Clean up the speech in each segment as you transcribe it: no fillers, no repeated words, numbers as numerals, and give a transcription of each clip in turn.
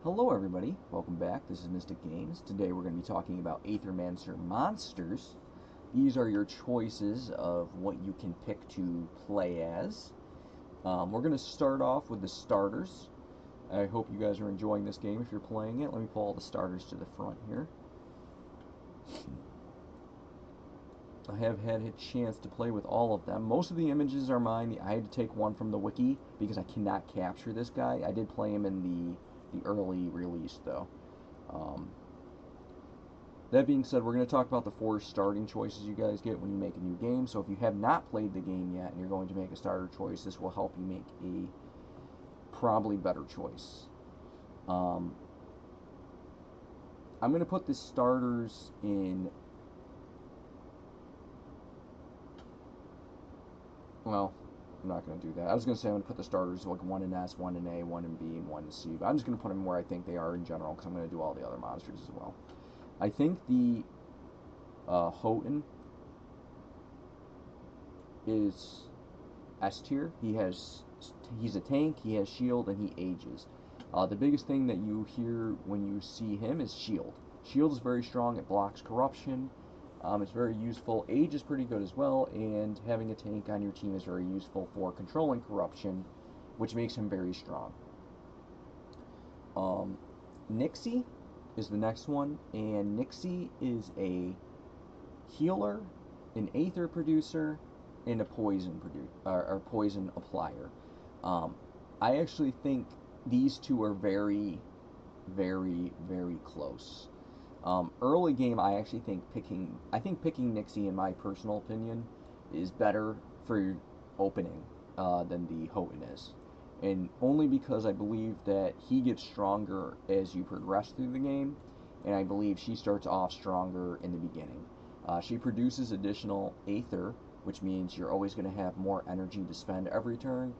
Hello everybody, welcome back. This is Mystic Games. Today we're going to be talking about Aethermancer monsters. These are your choices of what you can pick to play as. We're going to start off with the starters. I hope you guys are enjoying this game if you're playing it. Let me pull all the starters to the front here. I have had a chance to play with all of them. Most of the images are mine. I had to take one from the wiki because I cannot capture this guy. I did play him in the early release though. Um, that being said, we're going to talk about the 4 starting choices you guys get when you make a new game. So if you have not played the game yet and you're going to make a starter choice, this will help you make a probably better choice. I'm going to put the starters in, well, I'm not going to do that. I was going to say I'm going to put the starters like 1 in S, 1 in A, 1 in B, and 1 in C. But I'm just going to put them where I think they are in general because I'm going to do all the other monsters as well. I think the Houghton is S tier. He's a tank, he has shield, and he ages. The biggest thing that you hear when you see him is shield. Shield is very strong, it blocks corruption. It's very useful. Age is pretty good as well, and having a tank on your team is very useful for controlling corruption, which makes him very strong. Nixie is the next one, and Nixie is a healer, an aether producer, and a poison applier. I actually think these two are very, very, very close. Early game, I actually think picking Nixie, in my personal opinion, is better for opening than the Houghton is, and only because I believe that he gets stronger as you progress through the game, and I believe she starts off stronger in the beginning. She produces additional Aether, which means you're always going to have more energy to spend every turn.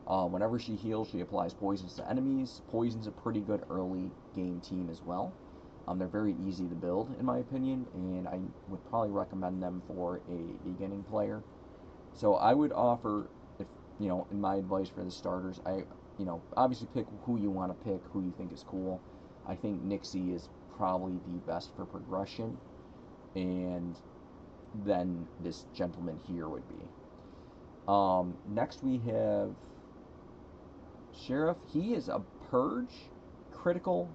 Whenever she heals, she applies poisons to enemies. Poison's a pretty good early game team as well. They're very easy to build, in my opinion, and I would probably recommend them for a beginning player. So I would offer, if in my advice for the starters, obviously pick who you want to pick, who you think is cool. I think Nixie is probably the best for progression, and then this gentleman here would be. Next we have Sheriff. He is a purge, critical,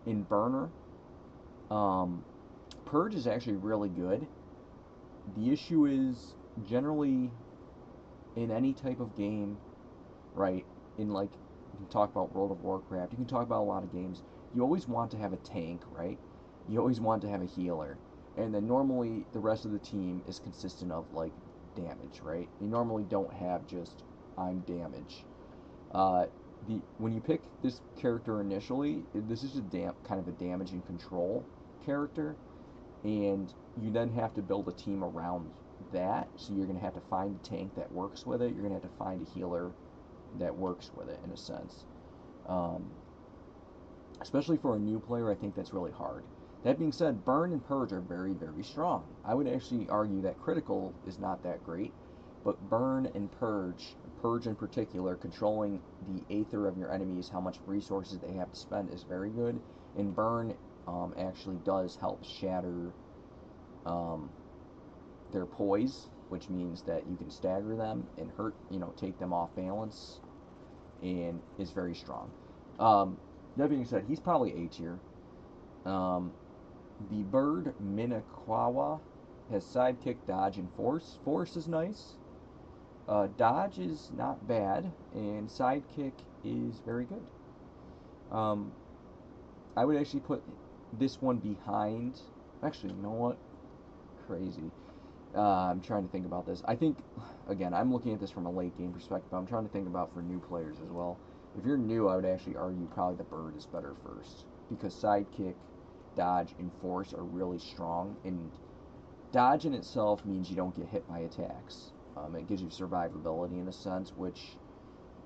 in burner. Purge is actually really good. The issue is generally in any type of game, right? In like, you can talk about World of Warcraft, you can talk about a lot of games. You always want to have a tank, right? You always want to have a healer, and then normally the rest of the team is consistent of like damage, right? You normally don't have just I'm damage. When you pick this character initially, this is kind of a damage and control character, and you then have to build a team around that. So you're going to have to find a tank that works with it. You're going to have to find a healer that works with it in a sense. Um, Especially for a new player, I think that's really hard. That being said, Burn and Purge are very, very strong. I would actually argue that Critical is not that great, but Burn and Purge in particular, controlling the Aether of your enemies, how much resources they have to spend, is very good. And Burn actually does help shatter their poise, which means that you can stagger them and take them off balance, and is very strong. That being said, he's probably A tier. Um, the bird Minakawa has sidekick, dodge, and force. Force is nice. Dodge is not bad, and sidekick is very good. Um, I would actually put this one behind. Actually, you know what? Crazy. I'm trying to think about this. I think, again, I'm looking at this from a late game perspective. I'm trying to think about for new players as well. If you're new, I would actually argue probably the bird is better first, because sidekick, dodge, and force are really strong, and dodge in itself means you don't get hit by attacks. It gives you survivability in a sense, which,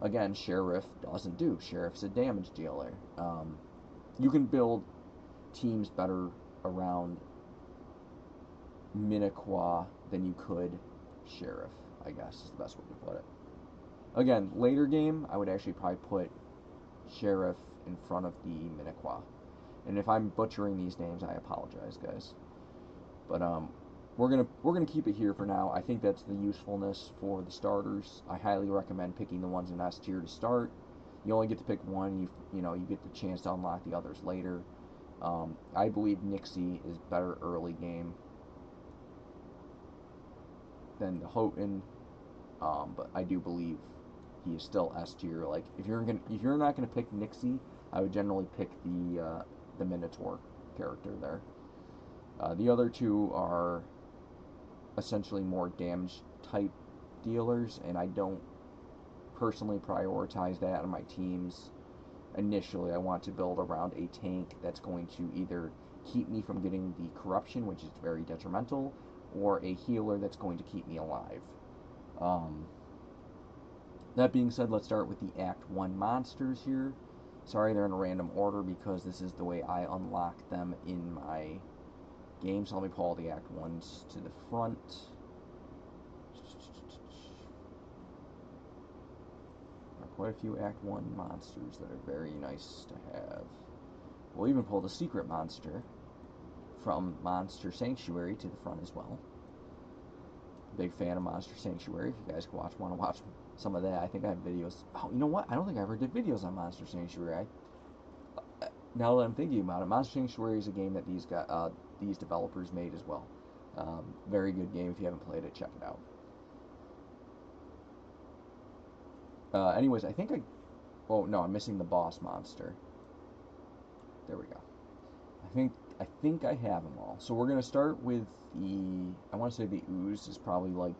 again, Sheriff doesn't do. Sheriff's a damage dealer. You can build teams better around Minaqua than you could Sheriff, I guess is the best way to put it. Again, later game, I would actually probably put sheriff in front of the Miniqua. And if I'm butchering these names, I apologize, guys. But we're gonna keep it here for now. I think that's the usefulness for the starters. I highly recommend picking the ones in S tier to start. You only get to pick one. You get the chance to unlock the others later. I believe Nixie is better early game than the Houghton, but I do believe he is still S tier. Like if you're not gonna pick Nixie, I would generally pick the Minotaur character there. The other two are essentially more damage type dealers, and I don't personally prioritize that on my teams. Initially, I want to build around a tank that's going to either keep me from getting the corruption, which is very detrimental, or a healer that's going to keep me alive. That being said, let's start with the Act 1 monsters here. Sorry, they're in a random order because this is the way I unlock them in my game. So let me pull all the Act 1s to the front. There are quite a few Act 1 monsters that are very nice to have. We'll even pull the secret monster from Monster Sanctuary to the front as well. Big fan of Monster Sanctuary. If you guys want to watch some of that, I think I have videos. Oh, you know what? I don't think I ever did videos on Monster Sanctuary. Now that I'm thinking about it, Monster Sanctuary is a game that these developers made as well. Very good game. If you haven't played it, check it out. Anyways, oh no, I'm missing the boss monster. There we go. I think I have them all. So we're gonna start with I want to say the ooze is probably like,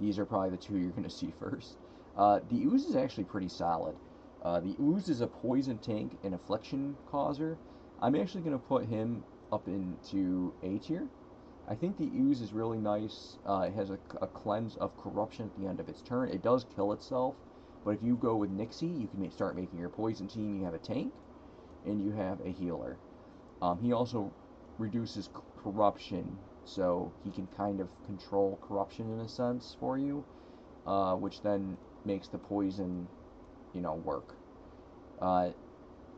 these are probably the two you're gonna see first. The ooze is actually pretty solid. The ooze is a poison tank and affliction causer. I'm actually gonna put him up into A tier. I think the ooze is really nice. It has a cleanse of corruption at the end of its turn. It does kill itself, but if you go with Nixie, you can start making your poison team. You have a tank, and you have a healer. He also reduces corruption, so he can kind of control corruption in a sense for you, which then makes the poison, work. I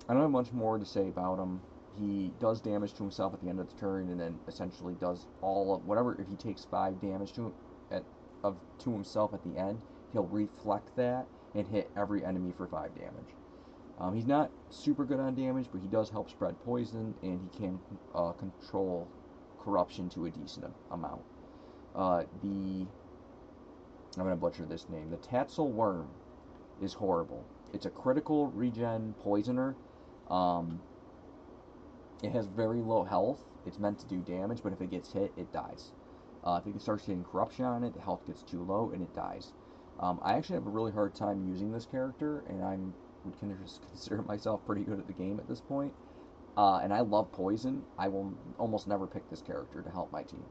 don't have much more to say about him. He does damage to himself at the end of the turn, and then essentially does all of whatever. If he takes 5 damage to himself at the end, he'll reflect that and hit every enemy for 5 damage. He's not super good on damage, but he does help spread poison, and he can control corruption to a decent amount. I'm gonna butcher this name. The Tatzel Worm is horrible. It's a critical regen poisoner. It has very low health. It's meant to do damage, but if it gets hit, it dies. If it starts getting corruption on it, the health gets too low and it dies. I actually have a really hard time using this character, and I would consider myself pretty good at the game at this point. And I love poison. I will almost never pick this character to help my team.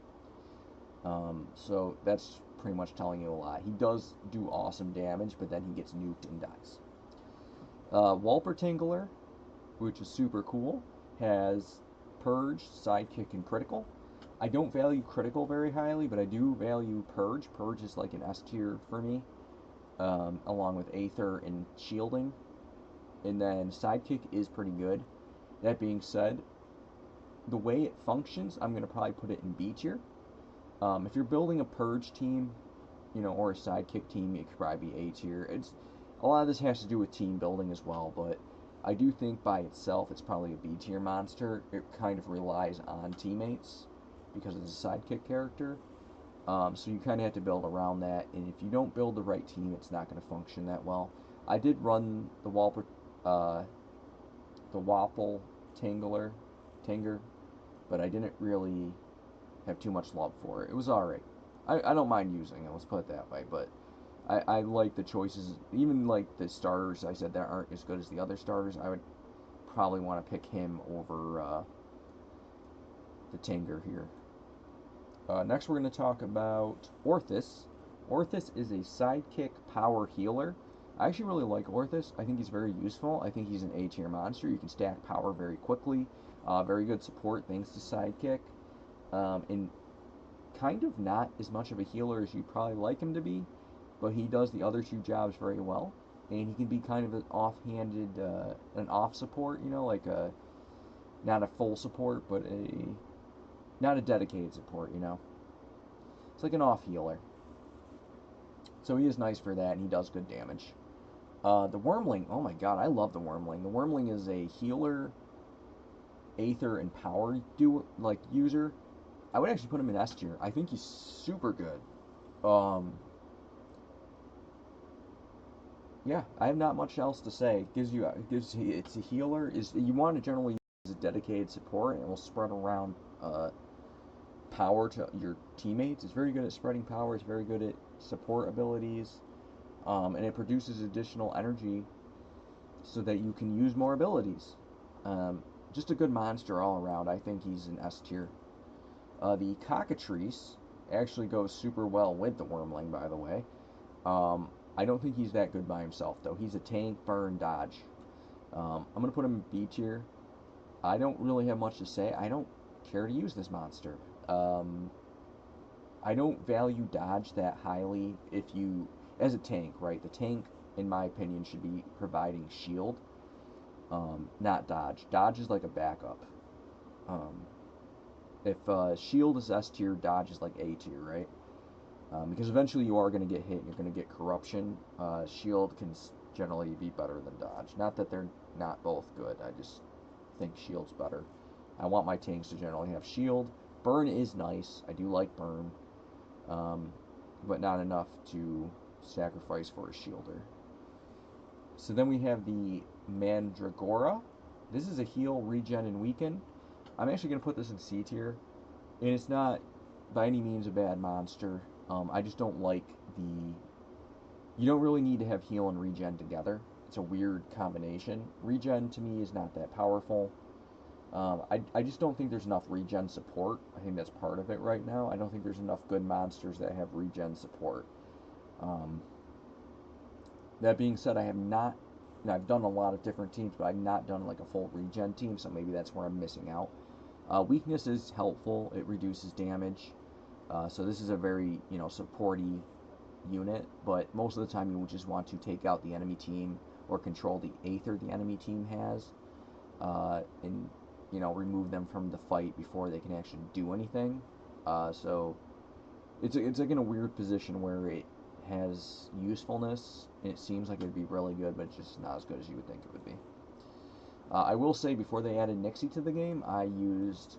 So that's pretty much telling you a lot. He does do awesome damage, but then he gets nuked and dies. Walpertangler, which is super cool, has Purge, Sidekick, and Critical. I don't value Critical very highly, but I do value Purge. Purge is like an S tier for me, along with Aether and Shielding. And then Sidekick is pretty good. That being said, the way it functions, I'm going to probably put it in B tier. If you're building a Purge team, or a Sidekick team, it could probably be A tier. A lot of this has to do with team building as well, but I do think by itself it's probably a B tier monster. It kind of relies on teammates because it's a sidekick character. So you kind of have to build around that, and if you don't build the right team, it's not going to function that well. I did run the Wapple Tanger, but I didn't really have too much love for it. It was alright. I don't mind using it, let's put it that way, but I like the choices. Even like the starters I said that aren't as good as the other starters, I would probably want to pick him over the Tanger here. Next we're going to talk about Orthus. Orthus is a sidekick power healer. I actually really like Orthus. I think he's very useful. I think he's an A tier monster. You can stack power very quickly. Very good support thanks to sidekick. And kind of not as much of a healer as you'd probably like him to be, but he does the other two jobs very well. and he can be kind of an offhanded, an off support, you know, like a not a full support, but a not a dedicated support, you know. It's like an off healer. So he is nice for that, and he does good damage. The Wormling, oh my god, I love the Wormling. The Wormling is a healer, Aether, and power user. I would actually put him in S tier. I think he's super good. Um, yeah, I have not much else to say. It's a healer. Is you want to generally use a dedicated support, and it will spread around power to your teammates. It's very good at spreading power. It's very good at support abilities, and it produces additional energy so that you can use more abilities. Um, just a good monster all around. I think he's an S tier. The Cockatrice actually goes super well with the Wormling, by the way. Um, I don't think he's that good by himself, though. He's a tank, burn, dodge. I'm going to put him in B tier. I don't really have much to say. I don't care to use this monster. Um, I don't value dodge that highly if you, as a tank, right? The tank, in my opinion, should be providing shield, not dodge. Dodge is like a backup. Um, if shield is S tier, dodge is like A tier, right? Because eventually you are going to get hit and you're going to get corruption. Shield can generally be better than dodge. Not that they're not both good. I just think shield's better. I want my tanks to generally have shield. Burn is nice. I do like burn, um, but not enough to sacrifice for a shielder. So then we have the Mandragora. This is a heal, regen, and weaken. I'm actually going to put this in C tier, and it's not by any means a bad monster. I just don't like the. You don't really need to have heal and regen together. It's a weird combination. Regen to me is not that powerful. I just don't think there's enough regen support. I think that's part of it right now. I don't think there's enough good monsters that have regen support. Um, that being said, I have not. I've done a lot of different teams, but I've not done like a full regen team, so maybe that's where I'm missing out. Weakness is helpful. It reduces damage. So this is a very, supporty unit, but most of the time you would just want to take out the enemy team or control the Aether the enemy team has, and remove them from the fight before they can actually do anything. So it's like in a weird position where it has usefulness and it seems like it'd be really good, but it's just not as good as you would think it would be. I will say before they added Nixie to the game, I used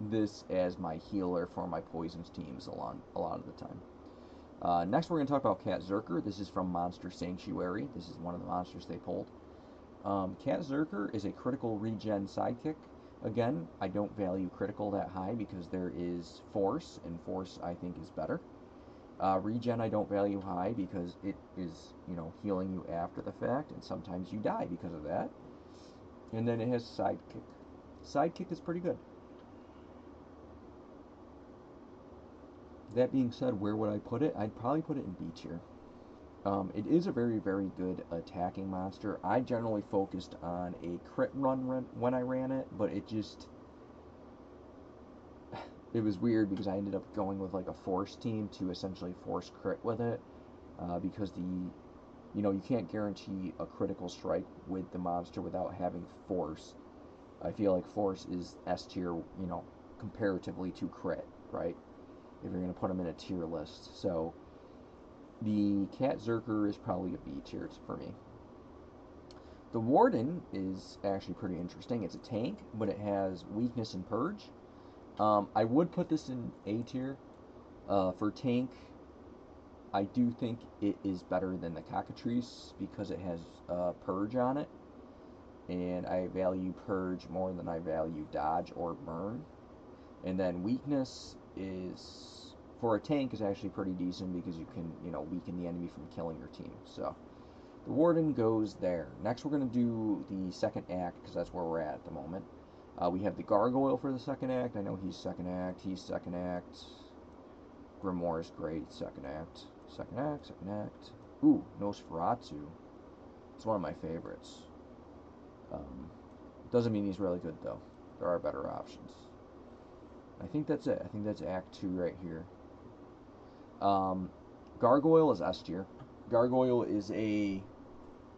this as my healer for my poisons teams a lot of the time. Next, we're going to talk about Cat Zerker. This is from Monster Sanctuary. This is one of the monsters they pulled. Cat Zerker is a critical regen sidekick. Again, I don't value critical that high because there is force, and force I think is better. Regen I don't value high because it is, healing you after the fact, and sometimes you die because of that. And then it has Sidekick. Sidekick is pretty good. That being said, where would I put it? I'd probably put it in B tier. It is a very, very good attacking monster. I generally focused on a crit run when I ran it, but it was weird because I ended up going with like a force team to essentially force crit with it, because you can't guarantee a critical strike with the monster without having force. I feel like force is S tier, comparatively to crit, right? If you're going to put them in a tier list. So the Cat Zerker is probably a B tier for me. The Warden is actually pretty interesting. It's a tank, but it has weakness and purge. I would put this in A tier. For tank, I do think it is better than the Cockatrice because it has purge on it, and I value purge more than I value dodge or burn. And then weakness is, for a tank, is actually pretty decent because you can, weaken the enemy from killing your team. So the Warden goes there. Next, we're going to do the second act because that's where we're at the moment. We have the Gargoyle for the second act. I know he's second act. He's second act. Grimoire is great. Second act. Second act. Second act. Ooh, Nosferatu. It's one of my favorites. Doesn't mean he's really good though. There are better options. I think that's it. I think that's Act 2 right here. Gargoyle is S tier. Gargoyle is a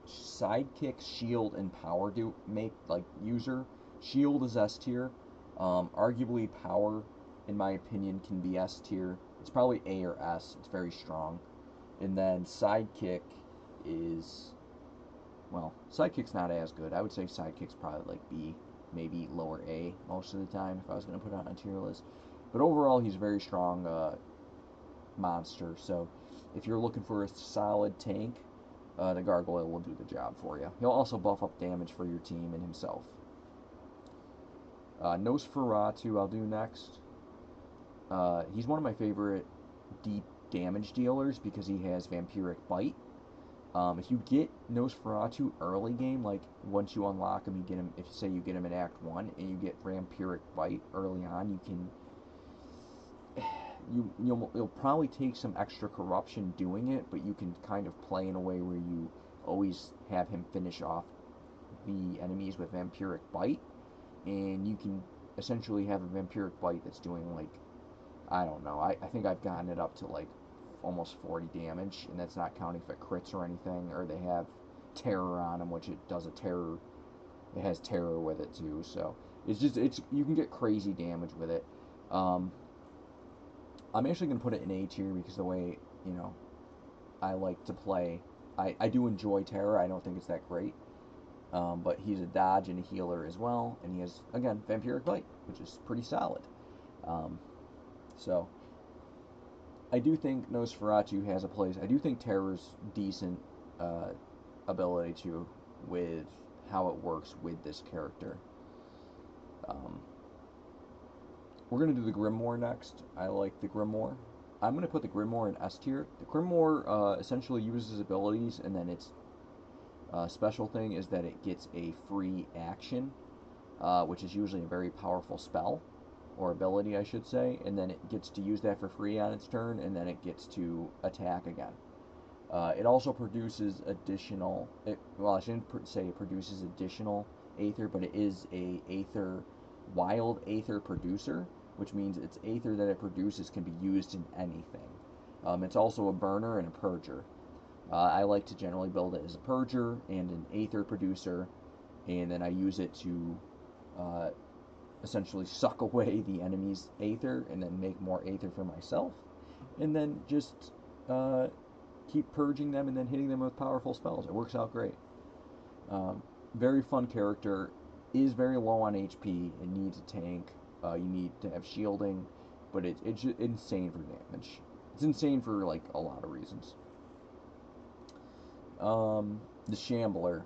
sidekick, shield, and power do make like user. Shield is S tier. Arguably power, in my opinion, can be S tier. It's probably A or S. It's very strong. And then sidekick is, well, sidekick's not as good. I would say sidekick's probably like B, maybe lower A most of the time if I was going to put it on a tier list. But overall, he's a very strong monster. So if you're looking for a solid tank, the Gargoyle will do the job for you. He'll also buff up damage for your team and himself. Nosferatu I'll do next. He's one of my favorite deep damage dealers because he has Vampiric Bite. If you get Nosferatu early game, like once you unlock him, you get him. If say you get him in Act 1 and you get Vampiric Bite early on, you can you'll probably take some extra corruption doing it, but you can kind of play in a way where you always have him finish off the enemies with Vampiric Bite, and you can essentially have a Vampiric Bite that's doing like, I don't know, I think I've gotten it up to like almost 40 damage, and that's not counting if it crits or anything, or they have terror on them, which it does a terror, it has terror with it too, so it's you can get crazy damage with it. I'm actually going to put it in A tier because the way, I like to play, I do enjoy terror. I don't think it's that great. But he's a dodge and a healer as well, and he has, again, Vampiric Bite, which is pretty solid. So, I do think Nosferatu has a place. I do think Terror's decent ability too, with how it works with this character. We're going to do the Grimoire next. I like the Grimoire. I'm going to put the Grimoire in S tier. The Grimoire essentially uses abilities, and then its special thing is that it gets a free action, which is usually a very powerful spell, or ability, I should say, and then it gets to use that for free on its turn, and then it gets to attack again. It also produces additional, well, I shouldn't say it produces additional Aether, but it is a wild Aether producer, which means its Aether that it produces can be used in anything. It's also a burner and a purger. I like to generally build it as a purger and an Aether producer, and then I use it to essentially suck away the enemy's Aether and then make more Aether for myself, and then just keep purging them and then hitting them with powerful spells. It works out great. Very fun character, is very low on HP, it needs a tank, you need to have shielding, but it's just insane for damage. It's insane for like a lot of reasons. The Shambler.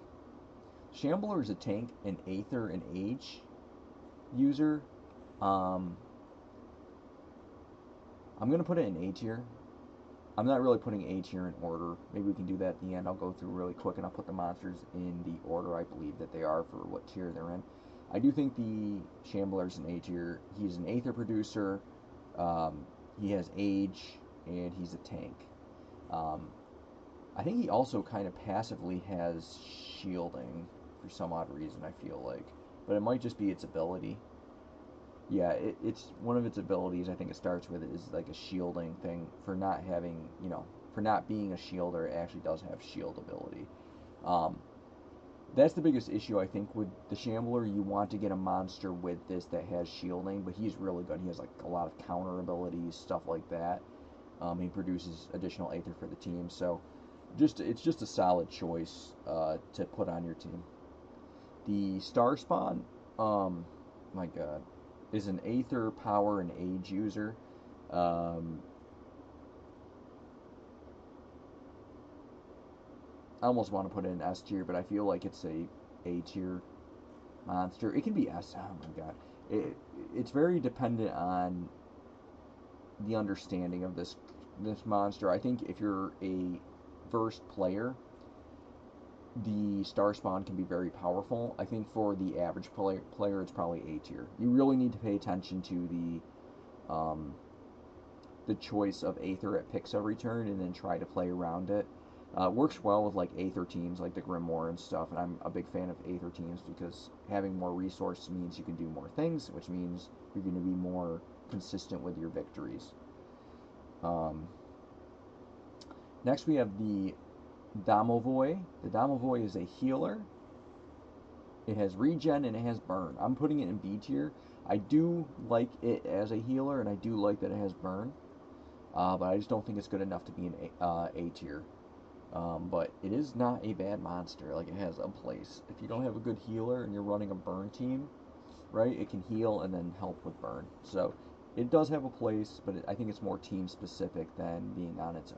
Shambler is a tank, an Aether, and Age user. I'm going to put it in A tier. I'm not really putting A tier in order. Maybe we can do that at the end. I'll go through really quick and I'll put the monsters in the order I believe that they are for what tier they're in. I do think the Shambler's an A tier. He's an Aether producer. He has Age, and he's a tank. I think he also kind of passively has shielding for some odd reason, I feel like. But it might just be its ability. Yeah, it's one of its abilities, I think it starts with, is like a shielding thing. For not having, for not being a shielder, it actually does have shield ability. That's the biggest issue, I think, with the Shambler. You want to get a monster with this that has shielding, but he's really good. He has like a lot of counter abilities, stuff like that. He produces additional Aether for the team, so it's just a solid choice to put on your team. The Starspawn, my god, is an Aether, Power, and Age user. I almost want to put it in S tier, but I feel like it's A tier monster. It can be S. Oh my god, it's very dependent on the understanding of this monster. I think if you're a versed player, the Starspawn can be very powerful. I think for the average player, it's probably A tier. You really need to pay attention to the choice of Aether it picks every turn, and then try to play around it. Works well with like Aether teams like the Grimoire and stuff, and I'm a big fan of Aether teams because having more resources means you can do more things, which means you're going to be more consistent with your victories. Next we have the Domovoy. The Domovoy is a healer. It has regen and it has burn. I'm putting it in B tier. I do like it as a healer, and I do like that it has burn. But I just don't think it's good enough to be an A tier. But it is not a bad monster. Like, it has a place. If you don't have a good healer and you're running a burn team, right, it can heal and then help with burn. So it does have a place, but I think it's more team specific than being on its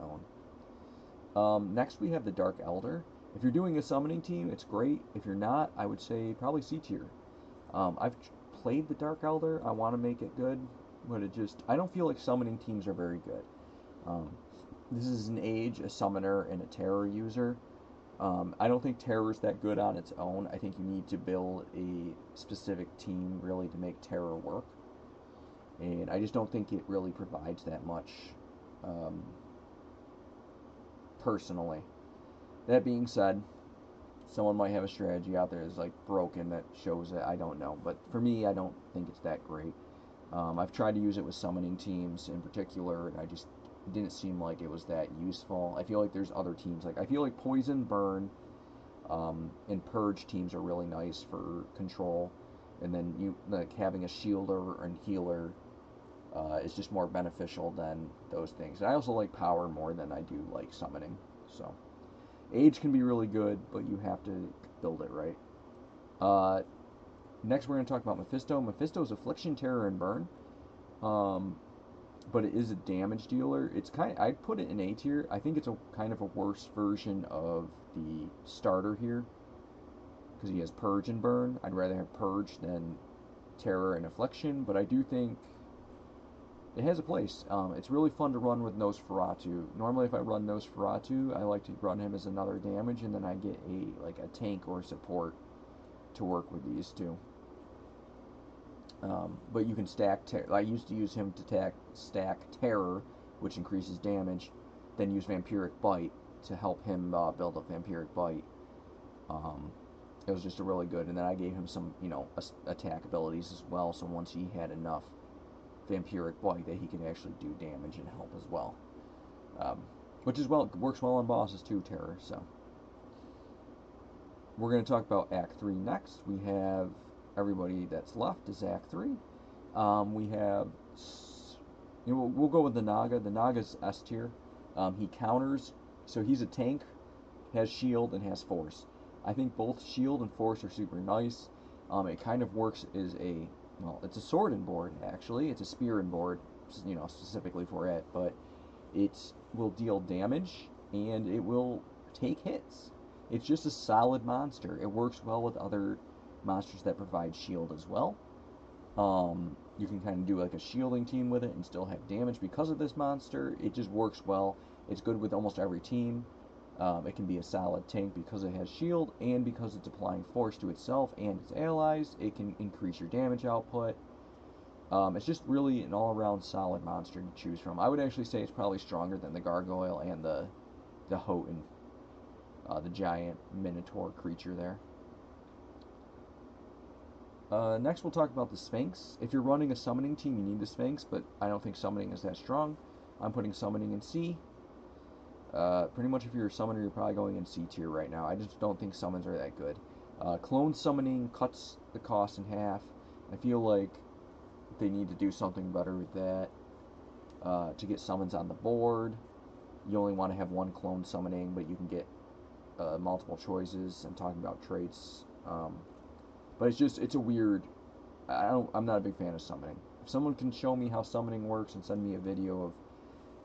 own. Next we have the Dark Elder. If you're doing a summoning team, it's great. If you're not, I would say probably C tier. I've played the Dark Elder. I want to make it good, but I don't feel like summoning teams are very good. Um, this is an Age, a Summoner, and a Terror user. I don't think Terror is that good on its own. I think you need to build a specific team really to make Terror work. And I just don't think it really provides that much, um, personally. That being said, someone might have a strategy out there that's like broken that shows it. I don't know, but for me, I don't think it's that great. I've tried to use it with summoning teams in particular, and I just didn't seem like it was that useful. I feel like there's other teams I feel like Poison, Burn, and Purge teams are really nice for control, and then you like having a shielder and healer is just more beneficial than those things. And I also like power more than I do like summoning. So Age can be really good, but you have to build it right. Uh, Next, we're going to talk about Mephisto. Mephisto's Affliction, Terror, and Burn. Um, but it is a damage dealer. I'd put it in A tier. I think it's a kind of a worse version of the starter here, because he has Purge and Burn. I'd rather have Purge than Terror and Affliction, but I do think it has a place. It's really fun to run with Nosferatu. Normally, if I run Nosferatu, I like to run him as another damage, and then I get a tank or support to work with these two. But you can stack. I used to use him to stack Terror, which increases damage. Then use Vampiric Bite to help him build up Vampiric Bite. Um, it was just a really good. And then I gave him some, attack abilities as well. So once he had enough Vampiric Bite, that he could actually do damage and help as well. Which works well on bosses too, Terror. So we're going to talk about Act 3 next. We have everybody that's left is Act 3. We have, we'll go with the Naga. The Naga's S tier. He counters, so he's a tank, has shield, and has force. I think both shield and force are super nice. It kind of works as it's a sword and board, actually. It's a spear and board, specifically for it, but it will deal damage, and it will take hits. It's just a solid monster. It works well with other monsters that provide shield as well. You can kind of do like a shielding team with it and still have damage because of this monster. It just works well. It's good with almost every team. It can be a solid tank because it has shield, and because it's applying force to itself and its allies, it can increase your damage output. It's just really an all-around solid monster to choose from. I would actually say it's probably stronger than the Gargoyle and the Houghton, the giant minotaur creature there. Next, we'll talk about the Sphinx. If you're running a summoning team, you need the Sphinx, but I don't think summoning is that strong. I'm putting summoning in C. Pretty much if you're a summoner, you're probably going in C tier right now. I just don't think summons are that good. Clone summoning cuts the cost in half. I feel like they need to do something better with that. To get summons on the board, you only want to have one clone summoning, but you can get multiple choices. I'm talking about traits. But it's a weird. I'm not a big fan of summoning. If someone can show me how summoning works and send me a video of,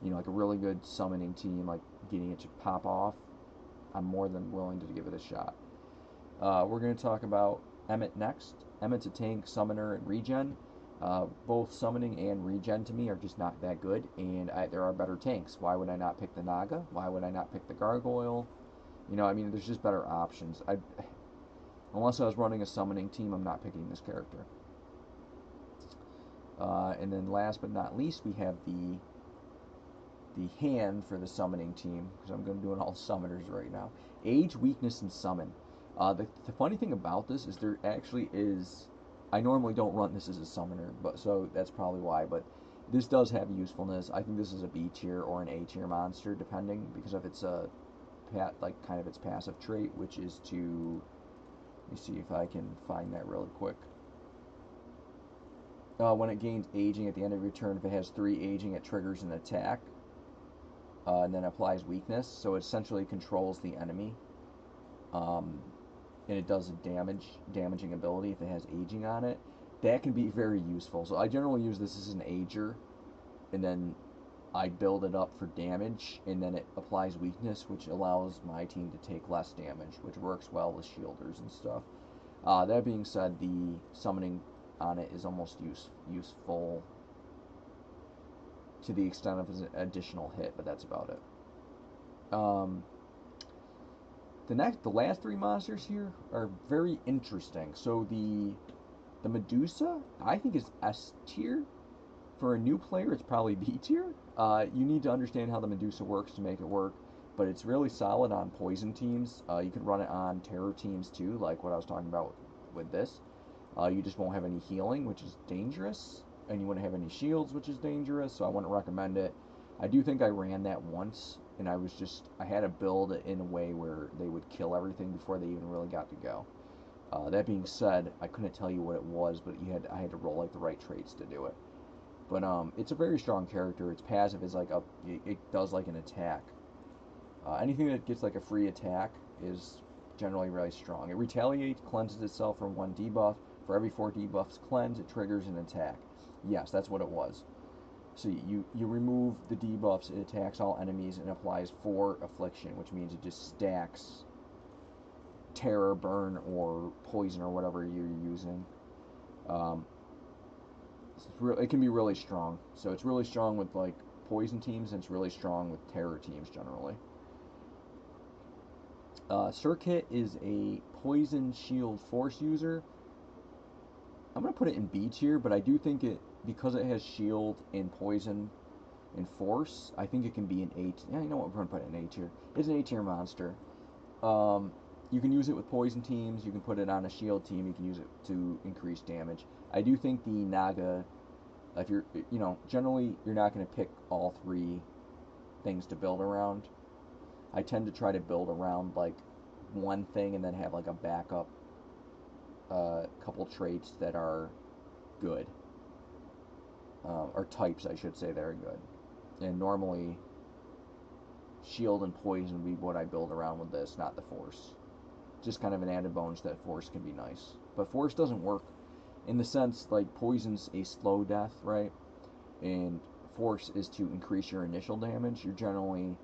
like a really good summoning team, like getting it to pop off, I'm more than willing to give it a shot. We're going to talk about Emmet next. Emmet's a tank, summoner, and regen. Both summoning and regen to me are just not that good, and there are better tanks. Why would I not pick the Naga? Why would I not pick the Gargoyle? There's just better options. Unless I was running a summoning team, I'm not picking this character. And then last but not least, we have the hand for the summoning team, because I'm going to do it all summoners right now. Age, weakness, and summon. The funny thing about this is there actually is. I normally don't run this as a summoner, so that's probably why. But this does have usefulness. I think this is a B tier or an A tier monster, depending, because if it's a like kind of its passive trait, which is to, let me see if I can find that really quick. When it gains aging at the end of your turn, if it has 3 aging, it triggers an attack, and then applies weakness. So it essentially controls the enemy, um, and it does a damaging ability if it has aging on it. That can be very useful. So I generally use this as an ager, and then I build it up for damage, and then it applies weakness, which allows my team to take less damage, which works well with shielders and stuff. That being said, the summoning on it is almost useful to the extent of an additional hit, but that's about it. The last 3 monsters here are very interesting. So the Medusa, I think, is S tier. For a new player, it's probably B tier. You need to understand how the Medusa works to make it work, but it's really solid on poison teams. You can run it on terror teams too, like what I was talking about with this. You just won't have any healing, which is dangerous, and you wouldn't have any shields, which is dangerous, so I wouldn't recommend it. I do think I ran that once, and I had to build it in a way where they would kill everything before they even really got to go. That being said, I couldn't tell you what it was, but I had to roll like the right traits to do it. But it's a very strong character. Its passive is like it does like an attack. Anything that gets like a free attack is generally really strong. It retaliates, cleanses itself from 1 debuff. For every 4 debuffs cleansed, it triggers an attack. Yes, that's what it was. So you remove the debuffs, it attacks all enemies and applies 4 affliction, which means it just stacks terror, burn, or poison, or whatever you're using. Um, it can be really strong. So it's really strong with like poison teams, and it's really strong with terror teams generally. Circuit is a poison shield force user. I'm gonna put it in B tier, but I do think because it has shield and poison and force, I think it can be an A. Yeah, you know what? We're gonna put it in A tier. It's an A tier monster. Um, you can use it with poison teams. You can put it on a shield team. You can use it to increase damage. I do think the Naga, if you're, generally you're not going to pick all 3 things to build around. I tend to try to build around like one thing and then have like a backup, couple traits that are good, or types, I should say, that are good. And normally, shield and poison would be what I build around with this, not the force. Just kind of an added bonus that force can be nice. But force doesn't work in the sense like poison's a slow death, right? And force is to increase your initial damage. You're generally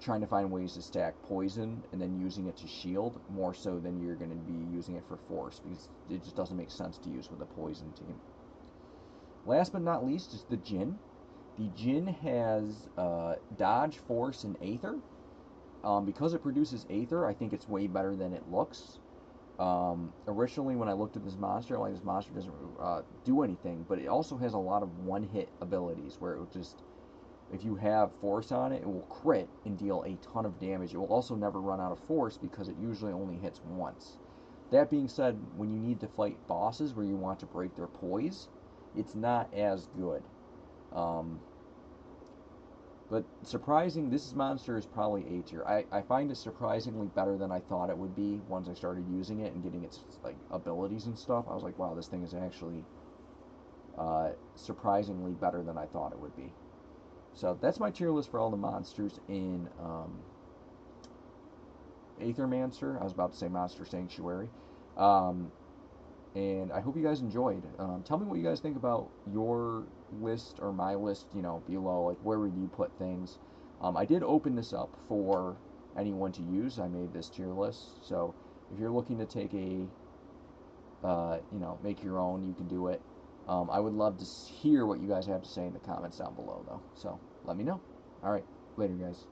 trying to find ways to stack poison and then using it to shield more so than you're going to be using it for force, because it just doesn't make sense to use with a poison team. Last but not least is the Djinn. The Djinn has dodge, force, and aether. Because it produces aether, I think it's way better than it looks. Originally, when I looked at this monster, like, this monster doesn't do anything, but it also has a lot of one-hit abilities where it will just, if you have force on it, it will crit and deal a ton of damage. It will also never run out of force because it usually only hits once. That being said, when you need to fight bosses where you want to break their poise, it's not as good. But this monster is probably A tier. I find it surprisingly better than I thought it would be once I started using it and getting its like abilities and stuff. I was like, wow, this thing is actually surprisingly better than I thought it would be. So that's my tier list for all the monsters in Aethermancer. I was about to say Monster Sanctuary. Um, and I hope you guys enjoyed. Tell me what you guys think about your list or my list, below. Like, where would you put things? I did open this up for anyone to use. I made this tier list. So if you're looking to take make your own, you can do it. I would love to hear what you guys have to say in the comments down below, though. So let me know. All right. Later, guys.